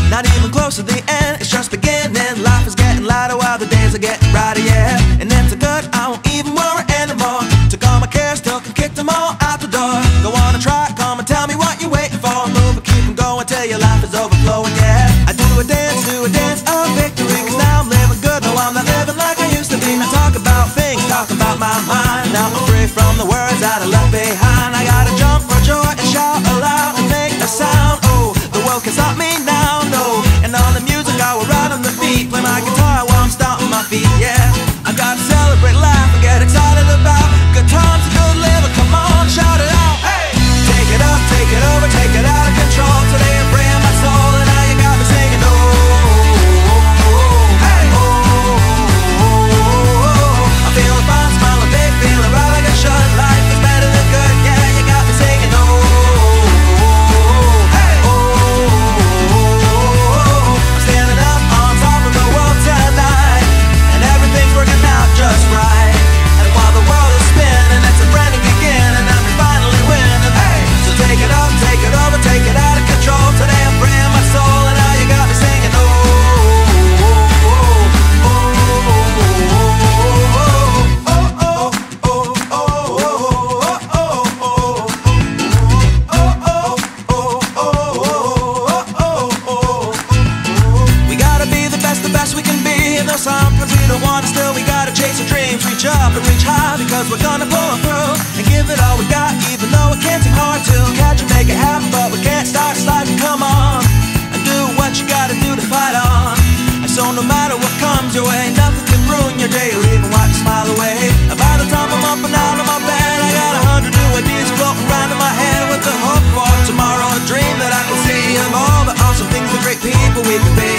Not even close to the end, it's just beginning. Life is getting lighter while the days are getting brighter, yeah. And it's a good, I won't even worry anymore. Took all my cares, took and kicked them all out the door. Go on and try, come and tell me what you're waiting for. Move and keep them going till your life is overflowing, yeah. I do a dance of victory, cause now I'm living good. No, I'm not living like I used to be. Now talk about things, talk about my mind. Now I'm free from the words that I left behind. I gotta jump for joy and shout aloud and make a sound. Oh, the world can stop me now, no. And on the music I will ride on the beat. Play my guitar while I'm stomping my feet, yeah. I gotta celebrate life and get excited about good times and good living. Come on, shout it out, hey! Take it up, take it over, take it out of control. Today I'm freeing my soul and now you got me singing, oh, hey, oh. I'm feeling fine, smiling big, feeling right like I should. Life is better than good, yeah, you got me singing, oh, hey, oh. I'm standing up on top of the world tonight, and everything's working out just right. And while the world is spinning, it's a brand new beginning, and I'm finally winning, hey. So take it up, take it over, take it out of control. Today I'm freeing my soul, and now you got me singing, oh, we gotta be the best we can be. And though sometimes we don't want to, still we gotta chase our dreams. Reach up and reach high, because we're gonna pull through and give it all we got, even though it can seem hard to catch and make it happen. But we can't start sliding, come on, and do what you gotta do to fight on. And so no matter what comes your way, nothing can ruin your day or even wipe your smile away. And by the time I'm up and out of my bed, I got 100 new ideas floating around in my head, with the hope for tomorrow, a dream that I can see of all the awesome things and great people we can be.